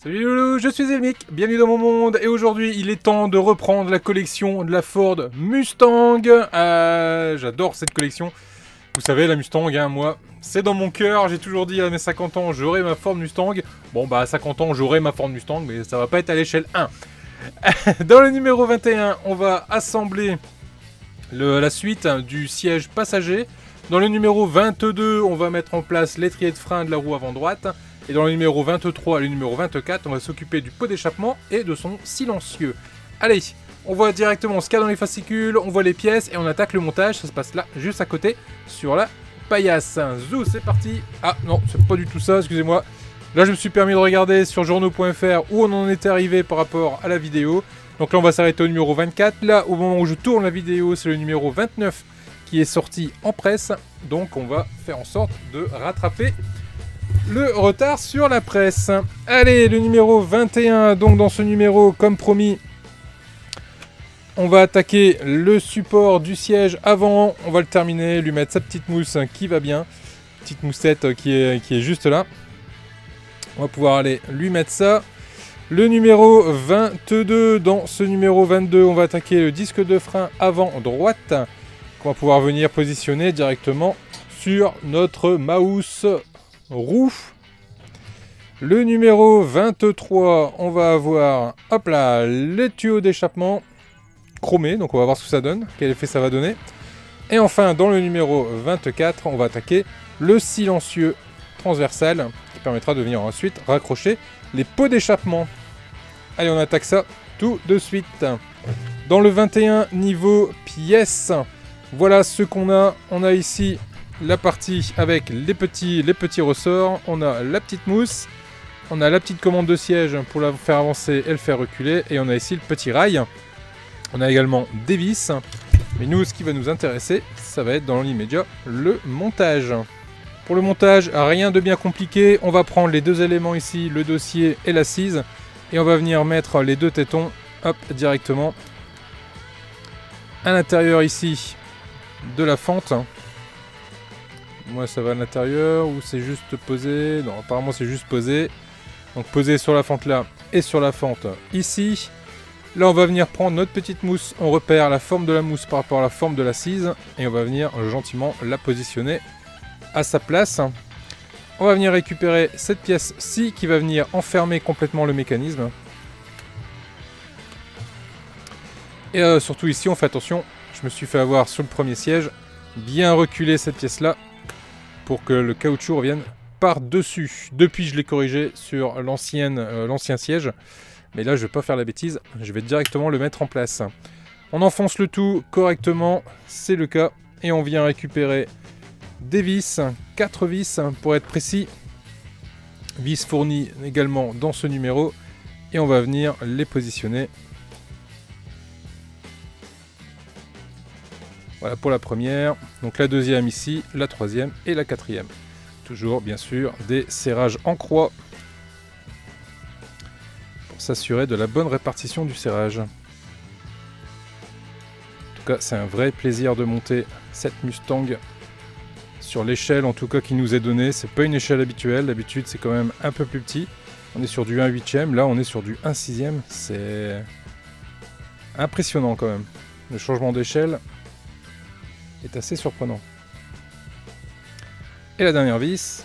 Salut Loulou, je suis Elmic, bienvenue dans mon monde, et aujourd'hui il est temps de reprendre la collection de la Ford Mustang. J'adore cette collection. Vous savez, la Mustang, hein, moi, c'est dans mon cœur. J'ai toujours dit à mes 50 ans, j'aurai ma Ford Mustang. Bon, bah à 50 ans, j'aurai ma Ford Mustang, mais ça va pas être à l'échelle 1. Dans le numéro 21, on va assembler la suite du siège passager. Dans le numéro 22, on va mettre en place l'étrier de frein de la roue avant droite. Et dans le numéro 23 et le numéro 24, on va s'occuper du pot d'échappement et de son silencieux. Allez, on voit directement ce qu'il y a dans les fascicules, on voit les pièces et on attaque le montage. Ça se passe là, juste à côté, sur la paillasse. Zou, c'est parti. Ah non, c'est pas du tout ça, excusez-moi. Là, je me suis permis de regarder sur journaux.fr où on en était arrivé par rapport à la vidéo. Donc là, on va s'arrêter au numéro 24. Là, au moment où je tourne la vidéo, c'est le numéro 29 qui est sorti en presse. Donc, on va faire en sorte de rattraper le retard sur la presse. Allez, le numéro 21. Donc, dans ce numéro, comme promis, on va attaquer le support du siège avant. On va le terminer, lui mettre sa petite mousse qui va bien. Petite moussette qui est juste là. On va pouvoir aller lui mettre ça. Le numéro 22, dans ce numéro 22, on va attaquer le disque de frein avant droite. Qu'on va pouvoir venir positionner directement sur notre mouse roue. Le numéro 23, on va avoir, hop là, les tuyaux d'échappement chromés. Donc on va voir ce que ça donne, quel effet ça va donner. Et enfin, dans le numéro 24, on va attaquer le silencieux transversal qui permettra de venir ensuite raccrocher les pots d'échappement. Allez, on attaque ça tout de suite. Dans le 21, niveau pièces, voilà ce qu'on a. On a ici la partie avec les petits ressorts. On a la petite mousse. On a la petite commande de siège pour la faire avancer et le faire reculer. Et on a ici le petit rail. On a également des vis. Mais nous, ce qui va nous intéresser, ça va être dans l'immédiat le montage. Pour le montage, rien de bien compliqué. On va prendre les deux éléments ici, le dossier et l'assise. Et on va venir mettre les deux tétons, hop, directement à l'intérieur ici de la fente. Moi, ça va à l'intérieur ou c'est juste posé? Non, apparemment c'est juste posé. Donc posé sur la fente là et sur la fente ici. Là, on va venir prendre notre petite mousse. On repère la forme de la mousse par rapport à la forme de l'assise. Et on va venir gentiment la positionner à sa place. On va venir récupérer cette pièce-ci qui va venir enfermer complètement le mécanisme. Et surtout ici, on fait attention. Je me suis fait avoir sur le premier siège. Bien reculer cette pièce-là pour que le caoutchouc revienne par-dessus. Depuis, je l'ai corrigé sur l'ancien siège. Mais là, je ne vais pas faire la bêtise. Je vais directement le mettre en place. On enfonce le tout correctement. C'est le cas. Et on vient récupérer des vis, 4 vis pour être précis. Vis fournies également dans ce numéro. Et on va venir les positionner. Voilà pour la première. Donc la deuxième ici, la troisième et la quatrième. Toujours bien sûr des serrages en croix. Pour s'assurer de la bonne répartition du serrage. En tout cas, c'est un vrai plaisir de monter cette Mustang. Sur l'échelle en tout cas qui nous est donnée, c'est pas une échelle habituelle, d'habitude c'est quand même un peu plus petit. On est sur du 1/8e, là on est sur du 1/6e, c'est impressionnant quand même. Le changement d'échelle est assez surprenant. Et la dernière vis,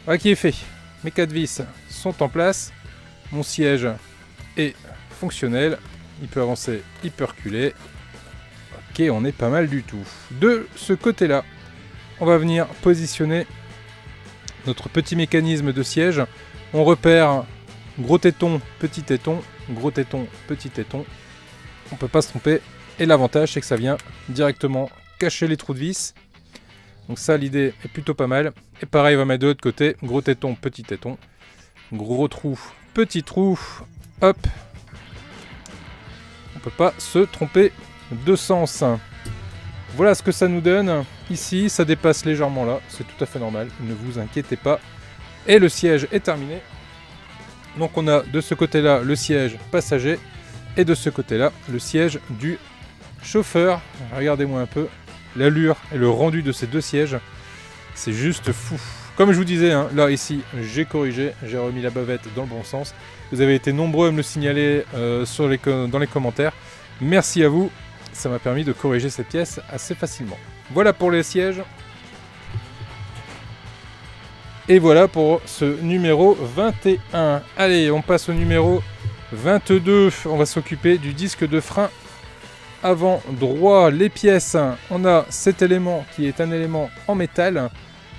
voilà qui est fait. Mes 4 vis sont en place, mon siège est fonctionnel, il peut avancer, il peut reculer. Ok, on est pas mal du tout. De ce côté-là, on va venir positionner notre petit mécanisme de siège. On repère gros téton, petit téton, gros téton, petit téton. On peut pas se tromper. Et l'avantage, c'est que ça vient directement cacher les trous de vis. Donc ça, l'idée est plutôt pas mal. Et pareil, on va mettre de l'autre côté. Gros téton, petit téton. Gros trou, petit trou. Hop. On peut pas se tromper de sens. Voilà ce que ça nous donne. Ici, ça dépasse légèrement là. C'est tout à fait normal. Ne vous inquiétez pas. Et le siège est terminé. Donc on a de ce côté-là le siège passager. Et de ce côté-là, le siège du chauffeur. Regardez-moi un peu l'allure et le rendu de ces deux sièges. C'est juste fou. Comme je vous disais, hein, là ici j'ai corrigé, j'ai remis la bavette dans le bon sens. Vous avez été nombreux à me le signaler dans les commentaires. Merci à vous, ça m'a permis de corriger cette pièce assez facilement. Voilà pour les sièges. Et voilà pour ce numéro 21. Allez, on passe au numéro 22. On va s'occuper du disque de frein avant droit. Les pièces, on a cet élément qui est un élément en métal.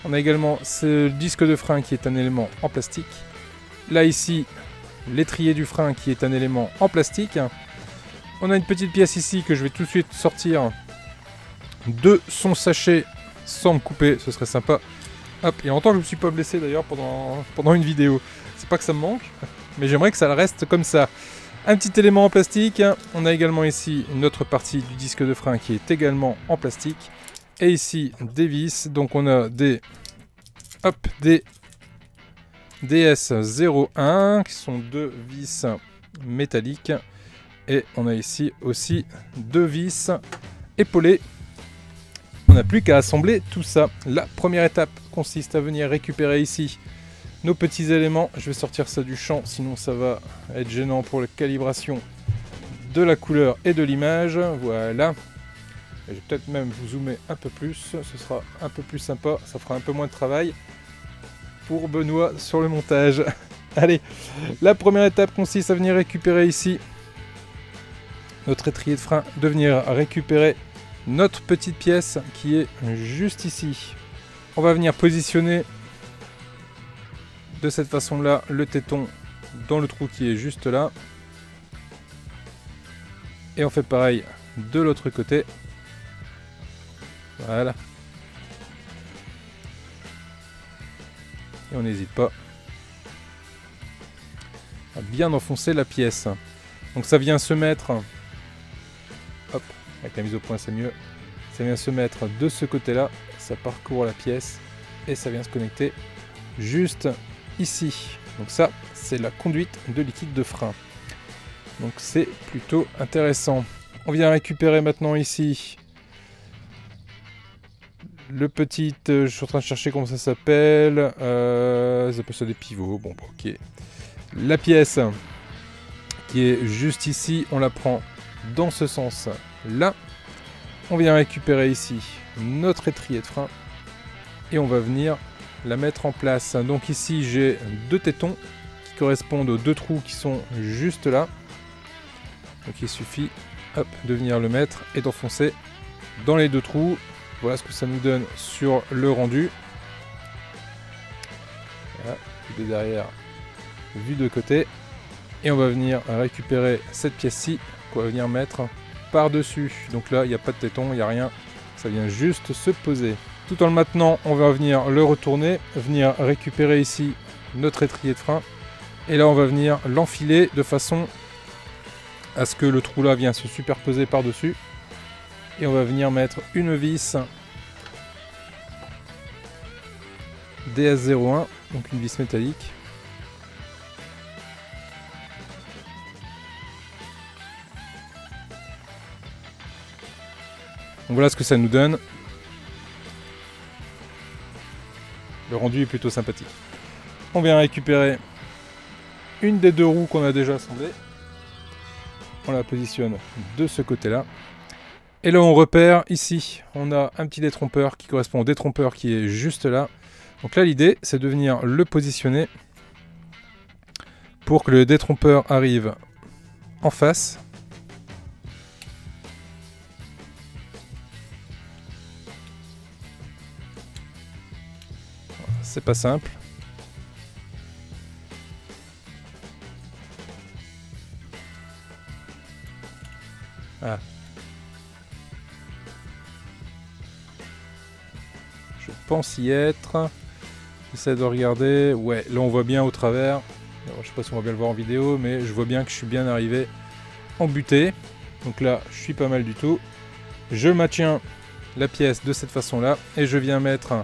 On a également ce disque de frein qui est un élément en plastique. Là ici, l'étrier du frein qui est un élément en plastique. On a une petite pièce ici que je vais tout de suite sortir de son sachet sans me couper, ce serait sympa. Hop, il y a longtemps que je me suis pas blessé d'ailleurs pendant une vidéo. C'est pas que ça me manque, mais j'aimerais que ça reste comme ça. Un petit élément en plastique. On a également ici une autre partie du disque de frein qui est également en plastique. Et ici des vis. Donc on a des DS01 qui sont deux vis métalliques. Et on a ici aussi deux vis épaulées. On n'a plus qu'à assembler tout ça. La première étape consiste à venir récupérer ici nos petits éléments. Je vais sortir ça du champ, sinon ça va être gênant pour la calibration de la couleur et de l'image. Voilà. Je vais peut-être même vous zoomer un peu plus. Ce sera un peu plus sympa. Ça fera un peu moins de travail pour Benoît sur le montage. Allez, la première étape consiste à venir récupérer ici notre étrier de frein, de venir récupérer notre petite pièce qui est juste ici. On va venir positionner de cette façon là le téton dans le trou qui est juste là. Et on fait pareil de l'autre côté. Voilà. Et on n'hésite pas à bien enfoncer la pièce. Donc ça vient se mettre, hop, avec la mise au point c'est mieux, ça vient se mettre de ce côté là, ça parcourt la pièce et ça vient se connecter juste ici. Donc ça c'est la conduite de liquide de frein. Donc c'est plutôt intéressant. On vient récupérer maintenant ici le petit, je suis en train de chercher comment ça s'appelle, ça appelle ça des pivots, bon bah, ok. La pièce qui est juste ici, on la prend dans ce sens là. On vient récupérer ici notre étrier de frein et on va venir la mettre en place. Donc ici j'ai deux tétons qui correspondent aux deux trous qui sont juste là. Donc il suffit hop, de venir le mettre et d'enfoncer dans les deux trous. Voilà ce que ça nous donne sur le rendu. Voilà, vue de derrière, vue de côté. Et on va venir récupérer cette pièce-ci qu'on va venir mettre par-dessus. Donc là, il n'y a pas de téton, il n'y a rien. Ça vient juste se poser. Tout en le maintenant, on va venir le retourner, venir récupérer ici notre étrier de frein. Et là, on va venir l'enfiler de façon à ce que le trou là vienne se superposer par-dessus. Et on va venir mettre une vis DS01, donc une vis métallique. Donc voilà ce que ça nous donne. Le rendu est plutôt sympathique. On vient récupérer une des deux roues qu'on a déjà assemblées. On la positionne de ce côté-là. Et là on repère ici, on a un petit détrompeur qui correspond au détrompeur qui est juste là. Donc là l'idée c'est de venir le positionner pour que le détrompeur arrive en face. C'est pas simple. Ah. Je pense y être. J'essaie de regarder. Ouais, là on voit bien au travers. Alors, je sais pas si on va bien le voir en vidéo, mais je vois bien que je suis bien arrivé en butée. Donc là, je suis pas mal du tout. Je maintiens la pièce de cette façon-là et je viens mettre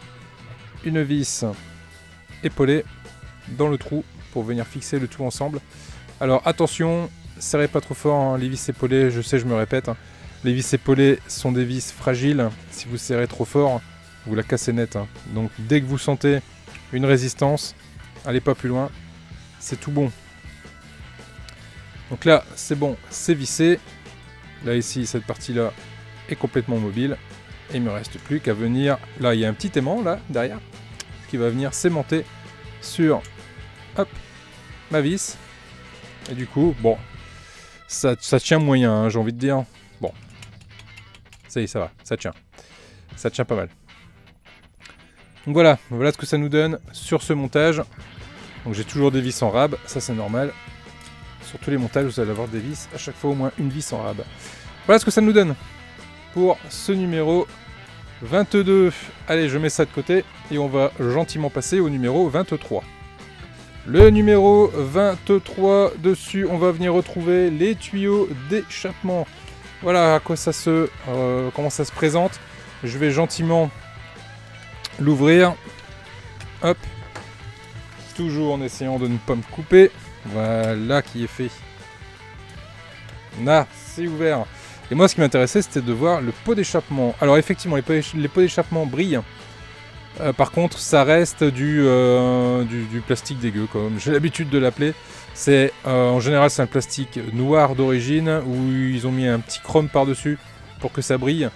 une vis épaulée dans le trou pour venir fixer le tout ensemble. Alors attention, serrez pas trop fort hein, les vis épaulées, je sais je me répète. Hein. Les vis épaulées sont des vis fragiles, si vous serrez trop fort, vous la cassez net. Hein. Donc dès que vous sentez une résistance. Allez pas plus loin. C'est tout bon. Donc là, c'est bon, c'est vissé. Là, ici, cette partie-là est complètement mobile. Et il me reste plus qu'à venir... Là, il y a un petit aimant, là, derrière, qui va venir s'aimanter sur... Hop, ma vis. Et du coup, bon, ça tient moyen, hein, j'ai envie de dire. Bon, ça y est, ça va, ça tient. Ça tient pas mal. Donc voilà ce que ça nous donne sur ce montage. Donc j'ai toujours des vis en rab, ça c'est normal. Sur tous les montages, vous allez avoir des vis, à chaque fois au moins une vis en rab. Voilà ce que ça nous donne pour ce numéro 22. Allez, je mets ça de côté et on va gentiment passer au numéro 23. Le numéro 23, dessus, on va venir retrouver les tuyaux d'échappement. Voilà à quoi ça comment ça se présente. Je vais gentiment l'ouvrir. Hop. Toujours en essayant de ne pas me couper. Voilà qui est fait. Là, c'est ouvert. Et moi, ce qui m'intéressait, c'était de voir le pot d'échappement. Alors, effectivement, les pots d'échappement brillent. Par contre, ça reste du plastique dégueu, comme j'ai l'habitude de l'appeler. C'est en général, c'est un plastique noir d'origine où ils ont mis un petit chrome par-dessus pour que ça brille.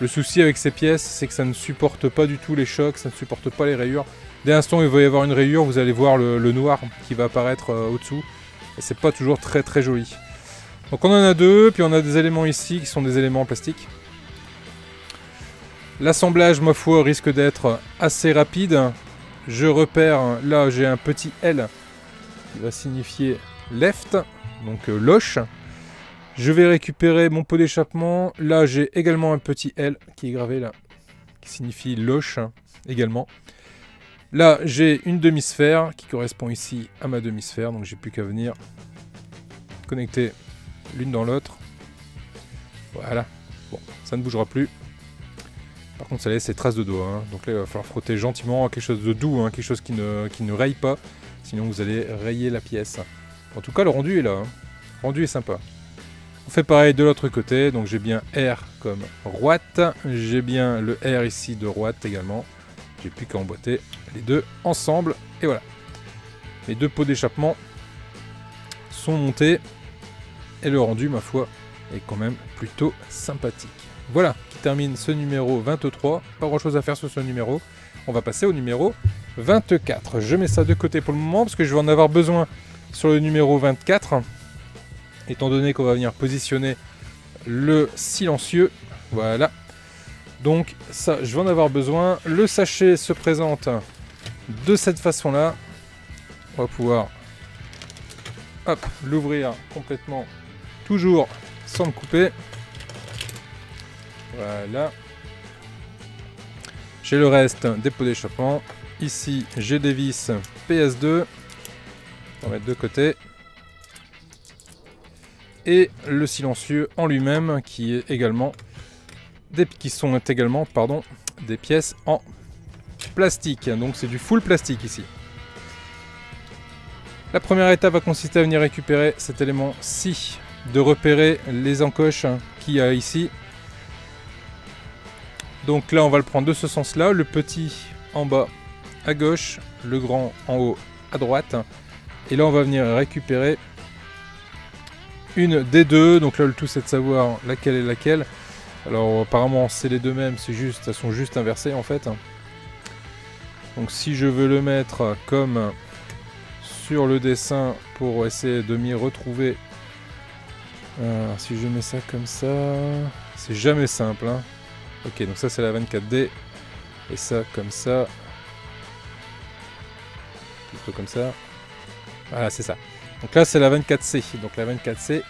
Le souci avec ces pièces, c'est que ça ne supporte pas du tout les chocs, ça ne supporte pas les rayures. Dès l'instant où il va y avoir une rayure, vous allez voir le noir qui va apparaître au-dessous. Et c'est pas toujours très très joli. Donc on en a deux, puis on a des éléments ici qui sont des éléments en plastique. L'assemblage, ma foi, risque d'être assez rapide. Je repère, là j'ai un petit L qui va signifier left, donc loche. Je vais récupérer mon pot d'échappement. Là j'ai également un petit L qui est gravé là, qui signifie loche également. Là j'ai une demi-sphère qui correspond ici à ma demi-sphère, donc j'ai plus qu'à venir connecter l'une dans l'autre. Voilà, bon, ça ne bougera plus. Par contre, ça laisse ses traces de doigts. Hein. Donc là, il va falloir frotter gentiment quelque chose de doux, hein, quelque chose qui ne raye pas. Sinon, vous allez rayer la pièce. En tout cas, le rendu est là. Hein. Le rendu est sympa. On fait pareil de l'autre côté. Donc j'ai bien R comme droite. J'ai bien le R ici de droite également. J'ai plus qu'à emboîter les deux ensemble. Et voilà. Les deux pots d'échappement sont montés. Et le rendu, ma foi, est quand même plutôt sympathique. Voilà qui termine ce numéro 23. Pas grand chose à faire sur ce numéro. On va passer au numéro 24. Je mets ça de côté pour le moment parce que je vais en avoir besoin sur le numéro 24. Étant donné qu'on va venir positionner le silencieux. Voilà. Donc ça, je vais en avoir besoin. Le sachet se présente de cette façon-là. On va pouvoir l'ouvrir complètement. Toujours sans me couper. Voilà. J'ai le reste des pots d'échappement. Ici, j'ai des vis PS2. On va mettre de côté. Et le silencieux en lui-même qui sont également des pièces en plastique. Donc c'est du full plastique ici. La première étape va consister à venir récupérer cet élément-ci, de repérer les encoches qu'il y a ici. Donc là, on va le prendre de ce sens-là. Le petit en bas à gauche, le grand en haut à droite. Et là, on va venir récupérer une des deux. Donc là, le tout, c'est de savoir laquelle est laquelle. Alors, apparemment, c'est les deux mêmes. Elles sont juste inversées, en fait. Donc, si je veux le mettre comme sur le dessin pour essayer de m'y retrouver. Si je mets ça comme ça, c'est jamais simple, hein. Ok, donc ça c'est la 24D, et ça comme ça, plutôt comme ça, voilà c'est ça. Donc là c'est la 24C, donc la 24C,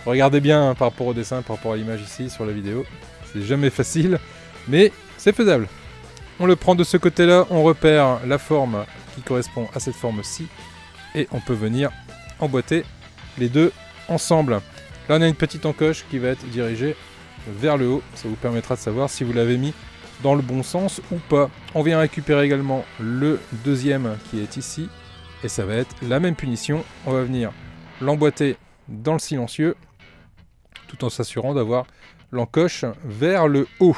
regardez bien hein, par rapport au dessin, par rapport à l'image ici sur la vidéo, c'est jamais facile, mais c'est faisable. On le prend de ce côté-là, on repère la forme qui correspond à cette forme-ci, et on peut venir emboîter les deux ensemble. Là on a une petite encoche qui va être dirigée vers le haut, ça vous permettra de savoir si vous l'avez mis dans le bon sens ou pas. On vient récupérer également le deuxième qui est ici, et ça va être la même punition. On va venir l'emboîter dans le silencieux, tout en s'assurant d'avoir l'encoche vers le haut.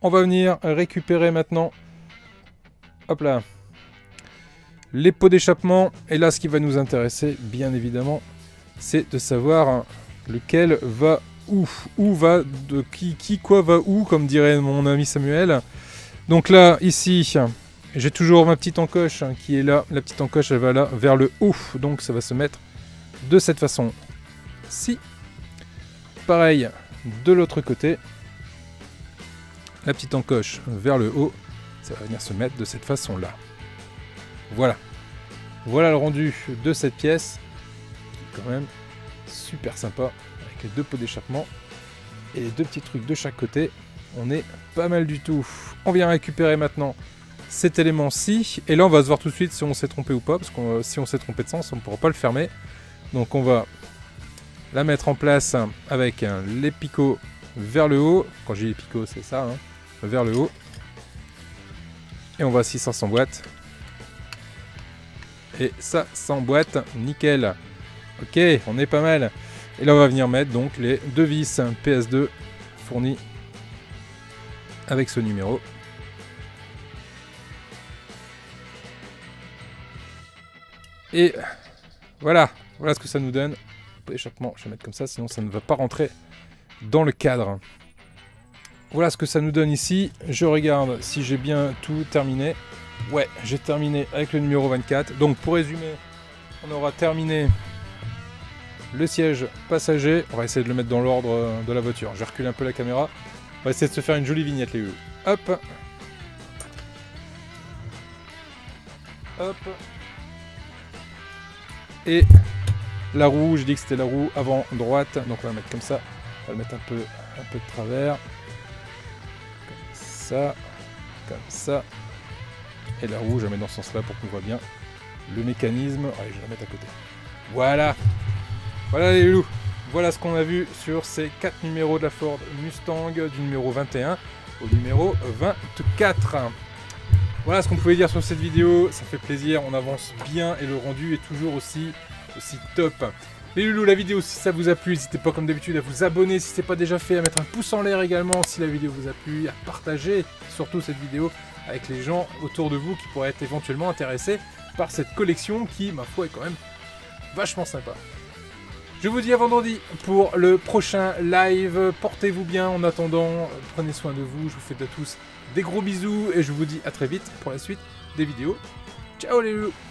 On va venir récupérer maintenant, hop là, les pots d'échappement. Et là, ce qui va nous intéresser, bien évidemment, c'est de savoir lequel va où. Où va, de qui quoi va où, comme dirait mon ami Samuel. Donc là, ici, j'ai toujours ma petite encoche qui est là. La petite encoche, elle va là, vers le haut. Donc ça va se mettre de cette façon-ci. Pareil, de l'autre côté. La petite encoche vers le haut. Ça va venir se mettre de cette façon-là. Voilà. Voilà le rendu de cette pièce. Qui est quand même super sympa. Avec les deux pots d'échappement. Et les deux petits trucs de chaque côté. On est pas mal du tout. On vient récupérer maintenant cet élément-ci. Et là, on va se voir tout de suite si on s'est trompé ou pas. Parce que si on s'est trompé de sens, on ne pourra pas le fermer. Donc on va la mettre en place avec les picots vers le haut. Quand j'ai les picots, c'est ça, hein, vers le haut. Et on voit si ça s'emboîte. Et ça s'emboîte, nickel. Ok, on est pas mal. Et là, on va venir mettre donc les deux vis PS2 fournis avec ce numéro. Et voilà, voilà ce que ça nous donne. Pas d'échappement, je vais mettre comme ça, sinon ça ne va pas rentrer dans le cadre. Voilà ce que ça nous donne ici. Je regarde si j'ai bien tout terminé. Ouais, j'ai terminé avec le numéro 24. Donc pour résumer, on aura terminé le siège passager. On va essayer de le mettre dans l'ordre de la voiture. Je vais reculer un peu la caméra. On va essayer de se faire une jolie vignette, les loulous. Hop. Hop. Et la roue, j'ai dit que c'était la roue avant droite. Donc on va la mettre comme ça. On va le mettre un peu de travers. Comme ça. Et la roue, je la mets dans ce sens-là pour qu'on voit bien le mécanisme. Allez, je vais la mettre à côté. Voilà. Voilà les loulous. Voilà ce qu'on a vu sur ces 4 numéros de la Ford Mustang, du numéro 21 au numéro 24. Voilà ce qu'on pouvait dire sur cette vidéo. Ça fait plaisir, on avance bien et le rendu est toujours aussi top. Les loulous, la vidéo, si ça vous a plu, n'hésitez pas comme d'habitude à vous abonner si ce n'est pas déjà fait, à mettre un pouce en l'air également si la vidéo vous a plu, à partager surtout cette vidéo avec les gens autour de vous qui pourraient être éventuellement intéressés par cette collection qui, ma foi, est quand même vachement sympa. Je vous dis à vendredi pour le prochain live. Portez-vous bien en attendant, prenez soin de vous, je vous fais à tous des gros bisous et je vous dis à très vite pour la suite des vidéos. Ciao les loulous!